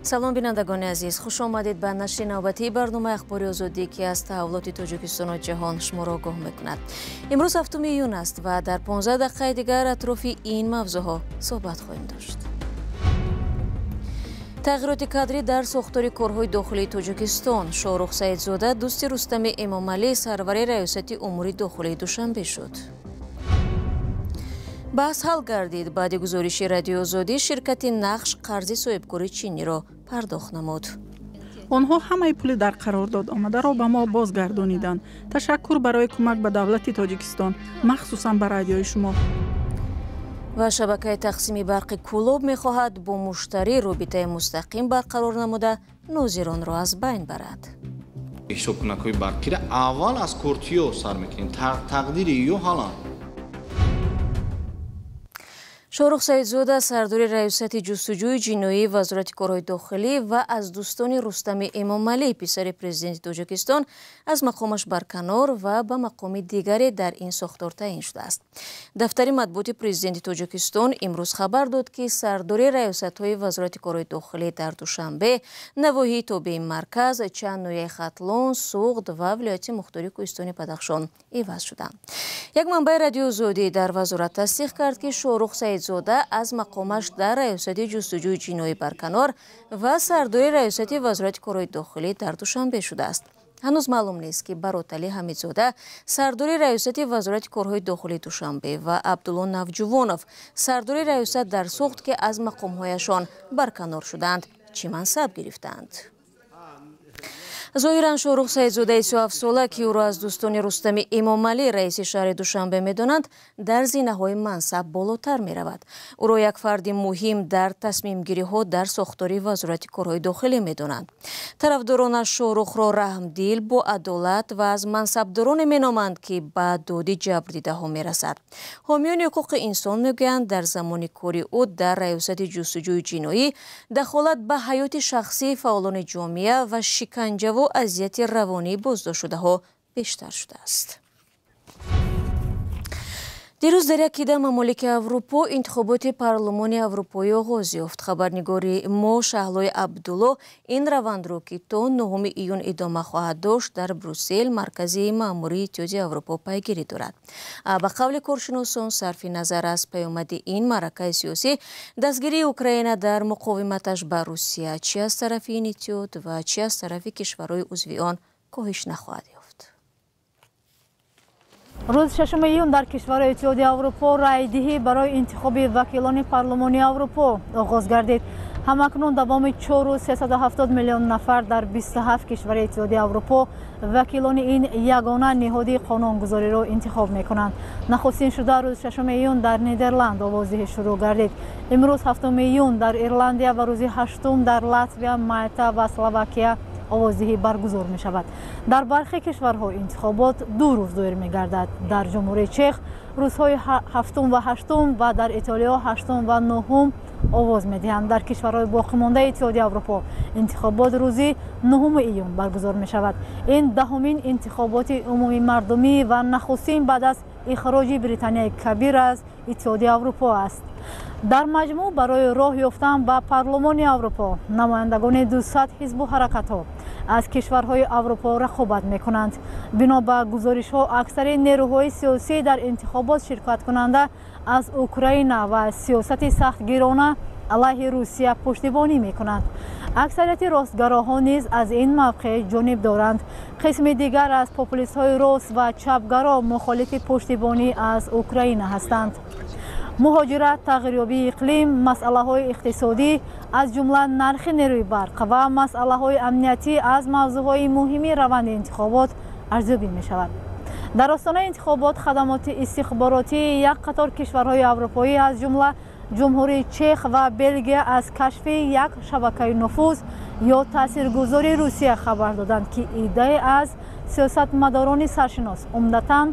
салом бинандагони азиз, хуш омадед ба нашри навбатии барномаи ахбори озодӣ ки аз таҳаввулоти Тоҷикистону ҷаҳон шуморо огоҳ мекунад. Имрӯз 7 июн аст ва дар 15 дақиқаи дигар атрофи ин мавзӯъҳо суҳбат хоҳем дошт. тағйироти кадрӣ дар сохтори корҳои дохилии Тоҷикистон. Шоҳрух Саидзода дӯсти Рустами Эмомалӣ сарвари раёсати умури дохилии Душанбе шуд. баҳс ҳал гардид. Баъди гузориши Радиои Озодӣ ширкати Нақш қарзи соҳибкори чиниро пардохт намуд. онҳо ҳамаи пули дар қарордод омадаро ба мо бозгардониданд. Ташаккур барои кӯмак ба давлати Тоҷикистон, махсусан ба радиои шумо. ва шабакаи тақсими барқи Кӯлоб мехоҳад бо муштарӣ робитаи мустақим барқарор намуда нозиронро аз байн барад. ҳисобкунакҳои барқиро аввал аз кортиё сар мекунем, тақдири ё ҳалан. шоҳрух Саидзода сардори раёсати ҷустуҷӯи ҷиноӣ вазорати корҳои дохилӣ ва аз дӯстони Рустами Эмомалӣ писари президенти Тоҷикистон аз мақомаш барканор ва ба мақоми дигаре дар ин сохтор таъин шудааст. дафтари матбуоти президенти Тоҷикистон имрӯз хабар дод ки сардори раёсатҳои вазорати корҳои дохилӣ дар Душанбе, навоҳии Тобеи Марказ, чанд ноҳияи Хатлон, Суғд ва вилояти Мухтори Кӯҳистони Бадахшон иваз шуданд. як манбаи Радиои Озодӣ дар вазорат тасдиқ кард ки Шоҳрух Саидзода аз мақомаш дар раёсати ҷустуҷӯи ҷиноӣ барканор ва сардори раёсати вазорати корҳои дохилӣ дар Душанбе шудааст. ҳанӯз маълум нест ки Бароталӣ Ҳамидзода сардори раёсати вазорати корҳои дохилии Душанбе ва Абдулло Навҷувонов сардори раёсат дар Суғд ки аз мақомҳояшон барканор шуданд, чӣ мансаб гирифтанд. зоҳиран Шоҳрух Саидзодаи 37 сола ки ӯро аз дӯстони Рустами Эмомалӣ раиси шаҳри Душанбе медонанд, дар зинаҳои мансаб болотар меравад. ӯро як фарди муҳим дар тасмимгириҳо дар сохтори вазорати корҳои дохилӣ медонанд. тарафдоронаш Шоҳрухро раҳмдил, бо адолат ва аз мансабдороне меноманд ки ба доди ҷабрдидаҳо мерасад. ҳомиёни ҳуқуқи инсон мегӯянд, дар замони кори ӯ дар раёсати ҷустуҷӯи ҷиноӣ дахолат ба ҳаёти шахсии фаъолони ҷомеа ва шиканҷаву азияти равонии боздоштшудаҳо бештар шудааст. дирӯз дар яке дар мамолики Аврупо интихоботи парлумони Аврупоӣ оғоз ёфт. Хабарнигори мо Шаҳлои Абдулло ин равандро ки то 9 июн идома хоҳад дошт дар Брюссел, маркази маъмурии Иттиҳоди Аврупо пайгирӣ дорад. Ба қавли коршиносон, сарфи назар аз паёмади ин маъракаи сиёсӣ, дастгирии Украина дар муқовиматаш ба Русия чӣ аз тарафи ин иттиҳод ва чӣ аз тарафи кишварҳои узви он коҳиш нахоҳад ёфт. рӯзи 6 июн дар кишварҳои Иттиҳоди Аврупо райдиҳӣ барои интихоби вакилони парлумони Аврупо оғоз гардид. ҳамакнун давоми 4 рӯз 370 миллион нафар дар 27 кишвари Иттиҳоди Аврупо вакилони ин ягона ниҳоди қонунгузориро интихоб мекунанд. нахустин шуда рӯзи 6 июн дар Нидерланд овоздиҳӣ шурӯъ гардид. имрӯз 7 июн дар Ирландия ва рӯзи 8 дар Латвия, Малта ва Словакия овоздиҳӣ баргузор мешавад. дар бархи кишварҳо интихобот 2 рӯз доир мегардад. дар ҷумҳурии Чех рӯзҳои 7 ва 8 ва дар Итолиё 8 ва 9 овоз медиҳанд. дар кишварҳои боқимондаи Иттиҳоди Аврупо интихобот рӯзи 9 июн баргузор мешавад. ин даҳумин интихоботи умумии мардумӣ ва нахустин баъд аз ихроҷи Британияи Кабир аз Иттиҳоди Аврупо аст. дар маҷмӯъ барои роҳ ёфтан ба парлумони Аврупо намояндагони 200 ҳизбу ҳаракатҳо аз кишварҳои Аврупо рақобат мекунанд. бино ба гузоришҳо аксари нерӯҳои сиёсӣ дар интихобот ширкаткунанда аз Украина ва сиёсати сахтгирона алайҳи Русия пуштибонӣ мекунанд. аксарияти ростгароҳо низ аз ин мавқеъ ҷониб доранд. қисми дигар аз популистҳои рост ва чапгаро мухолифи пуштибонӣ аз Украина ҳастанд. муҳоҷират, тағйирёбии иқлим, масъалаҳои иқтисодӣ аз ҷумла нархи нерӯи барқ ва масъалаҳои амниятӣ аз мавзӯъҳои муҳими раванди интихобот арзёбӣ мешавад. дар остонаи интихобот хадамоти истихборотии як қатор кишварҳои аврупоӣ аз ҷумла ҷумҳурии Чех ва Белгия аз кашфи як шабакаи нуфуз ё таъсиргузории Русия хабар доданд ки иддаи аз сиёсатмадорони саршинос умдатан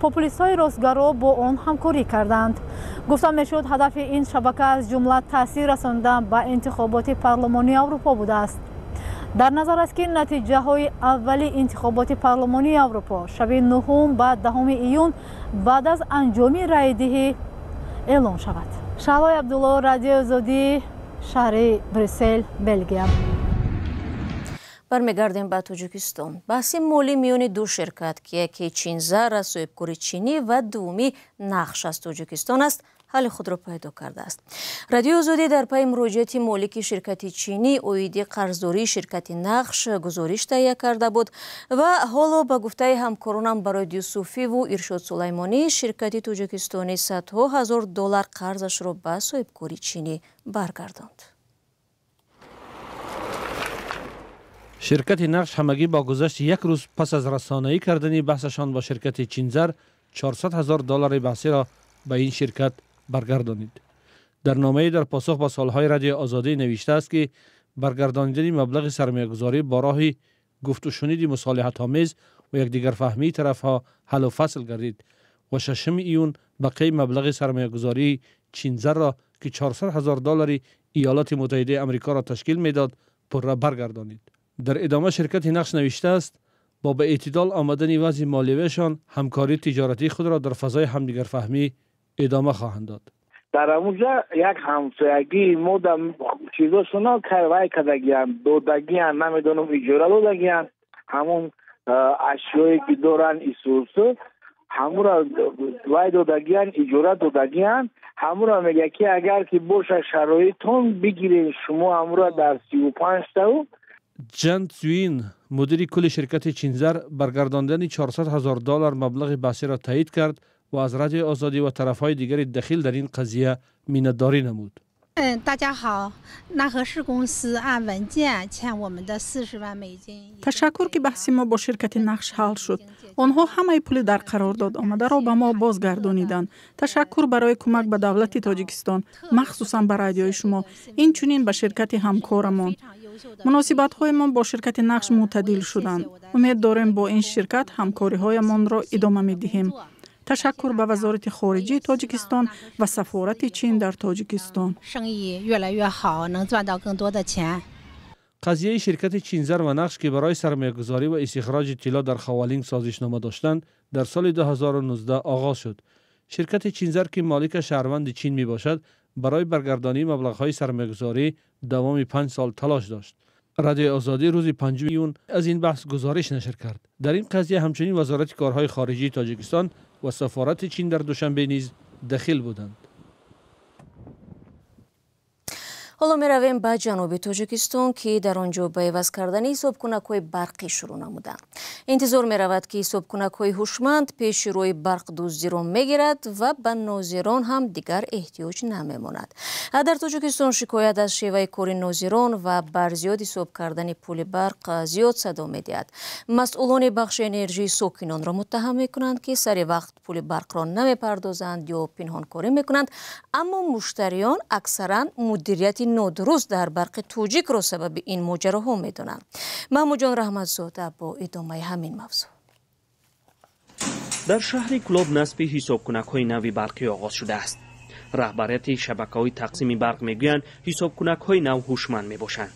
популистҳои ростгаро бо он ҳамкорӣ карданд. гуфта мешуд ҳадафи ин шабака аз ҷумла таъсир расонидан ба интихоботи парлумонии Аврупо будааст. дар назар аст ки натиҷаҳои аввалии интихоботи парлумонии Аврупо шаби 9 ба 10 июн баъд аз анҷоми райдиҳӣ эълон шавад. Шаҳлои Абдулло, Радиои Озодӣ, شهر بریسل بلژیم. برمیگردیم به تاجیکستان. بحث مالی میان دو شرکت که یکی چینزر صاحبکار چینی و دومی نقش از تاجیکستان است حل خود را پیدا کرده است. رادیو آزادی در پی مراجعت مالک شرکت چینی عاید قرضداری شرکت نقش گزارش تهیه کرده بود و حالا به گفته همکارانم برای یوسفی و ارشاد سلیمانی شرکت تاجیکستانی صدها هزار دلار قرضش را به صاحبکار چینی برگرداند. شرکت نقش همگی با گذشت یک روز پس از رسانه‌ای کردن بحثشان با شرکت چینزر 400 هزار دلار بحثی را به این شرکت برگردانید. در نامه‌ای در پاسخ به سوال‌های رادیو آزادی نوشته است که برگردانیدن مبلغ سرمایه‌گذاری با راه گفت و شنید مصالحت‌آمیز و یکدیگر فهمی طرف‌ها حل و فصل گردید و 6 ایون بقیه مبلغ سرمایه‌گذاری چینزر را که 400 هزار دلار ایالات متحده آمریکا را تشکیل می‌داد پر را برگردانید. در ادامه شرکت نقش نوشته است با به اعتدال آمدن وضع مالیویشان همکاری تجارتی خود را در فضای همدیگر فهمی ادامه خواهند داد. در اونجا یک همسایگی مودم چیزا سنا کارای کردگیان دودگیان نمیدونم اجاره دادگیان همون اشیایی که دارن ایسوس همون را وای دادگیان اجاره دادگیان همون را میگه که اگر که باشه شرایطتون بگیرین شما همون را در 35 تا جان سوین مدیر کل شرکت چینزر برگرداندن 400 هزار دلار مبلغ بحثی را تایید کرد و از رادیو آزادی و طرفهای دیگر دخیل در این قضیه میانه‌داری نمود. 大家好，纳和氏公司按文件欠我们的40万美金。 تشکر که بحث ما با شرکت نقش حل شد. آنها همه پول در قرارداد آمده را به ما بازگردانیدند. تشکر برای کمک به دولت تاجیکستان، مخصوصا به رادیوی شما. این چنین به شرکت همکارمان. مناسبت‌هایمان با شرکت نقش معتدل شدند. امید داریم با این شرکت همکاری‌هایمان را ادامه می‌دهیم. تشکر به وزارت خارجه تاجیکستان و سفارت چین در تاجیکستان. قضیه شرکت چینزر و نقش که برای سرمایه‌گذاری و استخراج طلا در خوالینگ سازشنامه داشتند در سال 2019 آغاز شد. شرکت چینزر که مالک شهروند چین می باشد برای برگردانی مبلغ‌های سرمایه‌گذاری دوام 5 سال تلاش داشت. رادیو آزادی روز 5 میون از این بحث گزارش نشر کرد. در این قضیه همچنین وزارت کارهای خارجه تاجیکستان و سفارت چین در دوشنبه نیز دخیل بودند. حالا می رویم به جنوب تاجیکستان که در آنجا به عوض کردن حسابکنک‌های برقی شروع نمودند. انتظار می رود که حسابکنک‌های هوشمند پیش روی برق دزدی را میگیرد و به ناظران هم دیگر احتیاج نمیماند. در تاجیکستان شکایت از شیوه کار ناظران و بر زیاد حساب کردن پول برق زیاد صدا می دهد. مسئولان بخش انرژی ساکنان را متهم می کنند که سر وقت پول برق را نمی پردازند یا پنهان کاری می کنند، اما مشتریان اکثرا مدیریت نادرست در برق تاجیک را سبب این ماجراها میدانند. محمود جان رحمتزاده با ادامه همین موضوع. در شهر کلوب نصب حسابکنک‌های نو برقی آغاز شده است. رهبریت شبکه‌های تقسیم برق میگویند حسابکنک‌های نو هوشمند میباشند.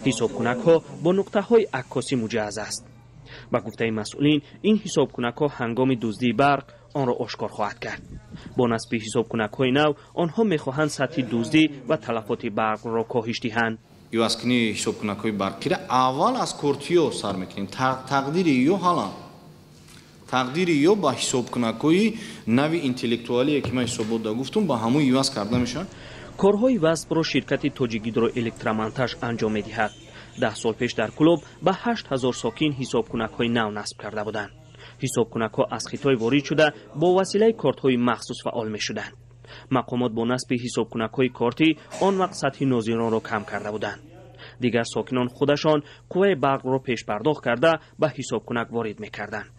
حسابکنک‌ها با نقطه‌های عکاسی مجهز است. با گفته مسئولین این حسابکنک‌ها هنگام دزدی برق آن را آشکار خواهد کرد. با نصب حسابکنک‌های نو آنها می‌خواهند سطح دزدی و تلفات برق را کاهش دهند. иваскини ҳисобкунакҳои барқиро аввал аз кортиё сар мекунем. тақдири ё ҳалан тақдири ё ба ҳисобкунакҳои нави интеллектуалие ки ман ҳисоботда гуфтум ба ҳамон иваз карда мешавад. корҳои васбро ширкати тоҷигидроэлектромонтаж анҷом медиҳад. 10 сол пеш дар клуб ба 8000 сокин ҳисобкунакҳои нав насб карда буданд. ҳисобкунакҳо аз хитой ворид шуда бо василаи кортҳои махсус фаъол мешуданд. мақомот бо насби ҳисобкунакҳои кортӣ он вақт сатҳи нозиронро кам карда буданд. дигар сокинон худашон қувваи барқро пешпардохт карда ба ҳисобкунак ворид мекарданд.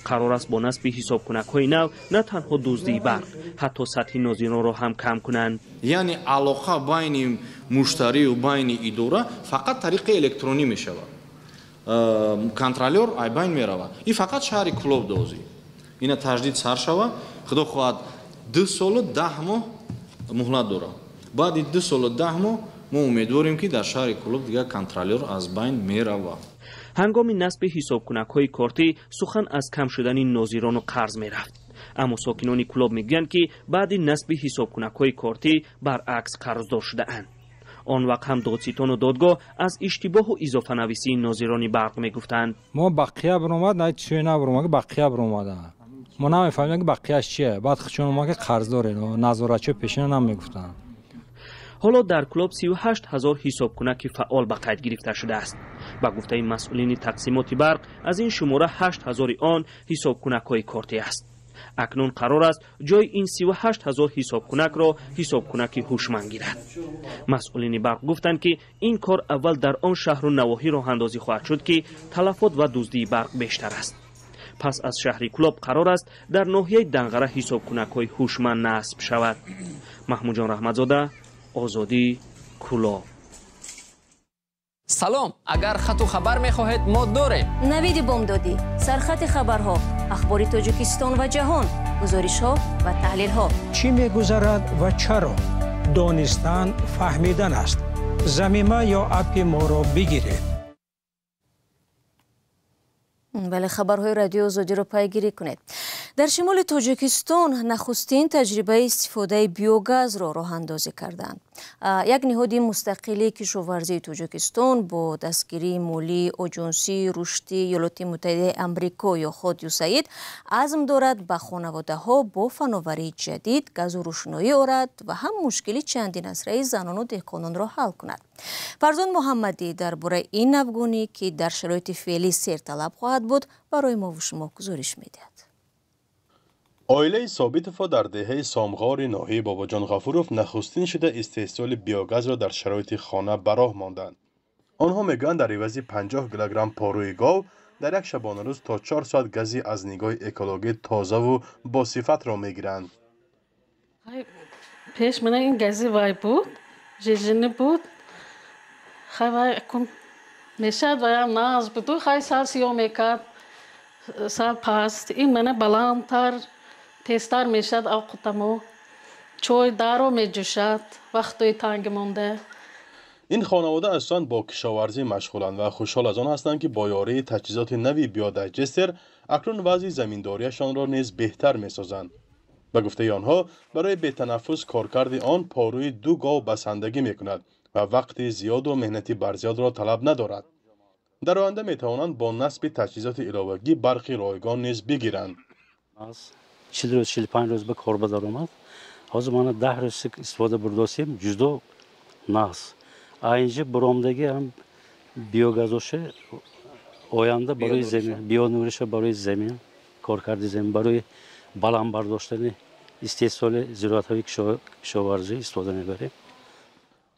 қарор аст бо насби ҳисобкунакҳои нав на танҳо дуздии барқ ҳатто сатҳи нозиронро ҳам кам кунанд. яъне алоқа байни муштарию байни идора фақат тариқи электронӣ мешавад. контролёр ай байн меравад. ин фақат шаҳри клуб дозӣ. ина таҷдид сар шавад. худо хоҳад 2 солу 10 моҳ муҳлат дорад. баъди 2 солу 10 моҳ мо умедворим ки дар шаҳри клуб дигар контролёр аз байн меравад. ҳангоми насби ҳисобкунакҳои кортӣ сухан аз кам шудани нозирону қарз мерафт. аммо сокинони клуб мегӯянд ки баъди насби ҳисобкунакҳои кортӣ баръакс қарздор шудаанд. آن وقت هم دادستان و دادگاه از اشتباه و اضافه نویسی ناظران برق میگفتند. ما بقیه برآمد نه چی نه برآمد بقیه برآمده. ما نمیفهمیم که بقیه‌اش چیه. بعد چون ما که قرض داریم نظارتچی پیشین نمیگفتن. حالا در کلوب 38,000 حساب کنک فعال به قید گرفته شده است. با گفته مسئولین تقسیمات برق از این شماره 8,000 آن حساب کنک‌های کارتی است. اکنون قرار است جای این 38,000 حساب کنک را حساب کنک هوشمند گیرد. مسئولین برق گفتند که این کار اول در آن شهر و نواحی راه اندازی خواهد شد که تلفات و دزدی برق بیشتر است. پس از شهر کلوب قرار است در ناحیه دنغره حساب کنک‌های هوشمند نصب شود. محمود جان رحمتزاده، آزادی، کلوب. سلام، اگر خط و خبر می‌خواهید ما داریم. نوید بامدادی، سرخط خبرها، اخبار تاجیکستان و جهان، گزارش‌ها و تحلیل‌ها. چی می‌گذرد و چرا؟ دانستن فهمیدن است. ضمیمه یا اپ ما را بگیرید. بله، خبرهای رادیو آزادی را پیگیری کنید. در شمال تاجیکستان نخستین تجربه استفاده بیوگاز را راه اندازی کردند. یک نهاد مستقلی کشاورزی تاجیکستان با دستگیری مالی آژانسی رشدی ایالات متحده آمریکا یا خود یوساید عزم دارد به خانواده ها با فناوری جدید گاز و روشنایی آورد و هم مشکلی چندین اسره زنان و دهقانان را حل کند. فرزان محمدی درباره این افغانی که در شرایط فعلی سرطلب خواهد بود برای ما و شما گزارش می‌دهد. عائله ثابتوفا در دهه سامغار ناحیه باباجان غفوروف نخستین شده استحصال بیوگاز را در شرایط خانه به راه ماندند. آنها میگویند در عوض 50 کیلوگرم پاروی گاو در یک شبانه روز تا 4 ساعت گازی از نگاه اکولوژی تازه و با صفت را میگیرند. پیش من این گازی وای بود، جیجنی بود. خیلی کم میشد و هم ناز بود. خیلی سال سیاه میکرد. سال پاست این منه بلندتر تستر میشد اوقاتمو چای دارو میجوشد وقتی تنگ مونده. این خانواده اصلا با کشاورزی مشغولند و خوشحال از آن هستند که با یاری تجهیزات نوی بیودایجستر اکنون وضع زمینداریشان را نیز بهتر میسازند. به گفته آنها برای به‌تنفس کارکرد آن پاروی 2 گاو بسندگی میکند و وقت زیاد و مهنتی برزیاد را طلب ندارد. در آینده می توانند با نصب تجهیزات علاوگی برخی رایگان نیز بگیرند. 40 روز 45 روز به کار بدار اومد. حاضر ما 10 روز استفاده برداشتیم جدا ناس. اینجا برآمدگی هم بیوگازوشه آینده برای زمین بیونوریش برای زمین کارکرد زمین برای بالام برداشتن استحصال زراعت‌های کشاورزی استفاده می‌بریم.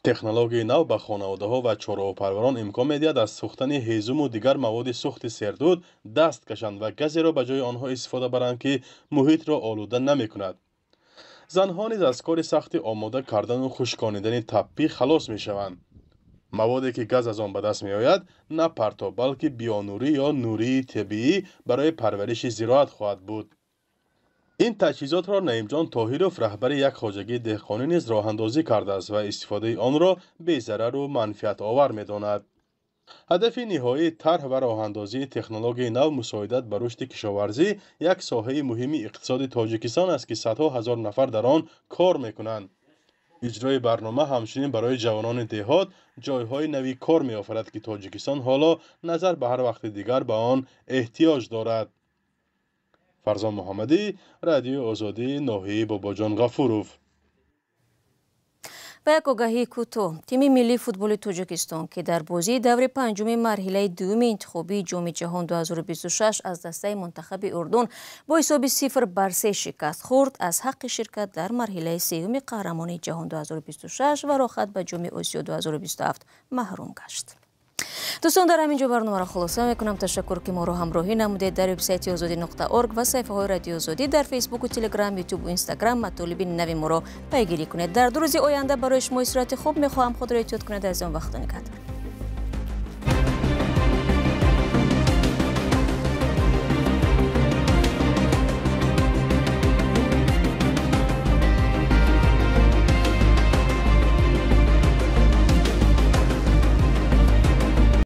تکنولوژی نو به خانواده‌ها و چراغ‌پروران امکان می‌دهد از سوختن هیزم و دیگر مواد سوخت سردود دست کشند و گازی را به جای آنها استفاده برند که محیط را آلوده نمی‌کند. زنها نیز از کار سخت آماده کردن و خشکانیدن تپی خلاص می‌شوند. موادی که گاز از آن به دست می‌آید نه پرتاب بلکه بیانوری یا نوری طبیعی برای پرورش زراعت خواهد بود. این تجهیزات را نعیم جان طاهروف رهبر یک خواجگی دهقانی نیز راه اندازی کرده است و استفاده آن را بی ضرر و منفعت آور می‌داند. هدف نهایی طرح و راه اندازی تکنولوژی نو مساعدت به رشد کشاورزی یک ساحه مهم اقتصاد تاجیکستان است که صدها هزار نفر در آن کار می‌کنند. اجرای برنامه همچنین برای جوانان دهات جایهای نوی کار می‌آفرد که تاجیکستان حالا نظر به هر وقت دیگر به آن احتیاج دارد. فرزان محمدی، رادیو آزادی، ناحیه باباجان غفوروف. و یک آگهی کوتاه، تیم ملی فوتبال تاجیکستان که در بازی دور پنجم مرحله دوم انتخابی جام جهان 2026 از دسته منتخب اردن با حساب 0-3 شکست خورد، از حق شرکت در مرحله سوم قهرمانی جهان 2026 و راحت به جام آسیا 2027 محروم گشت. دوستان، در همینجا برنامه را خلاصه میکنم. تشکر که ما رو همراهی نمودید. در وبسایت azadi.org و صفحه های رادیو آزادی در فیسبوک و تلگرام، یوتیوب و اینستاگرام مطالب نوی ما را پیگیری کنید. در 2 روز آینده برای شما استراحت خوب میخواهم. خود را احتیاط کنید. از آن وقت نگهدار.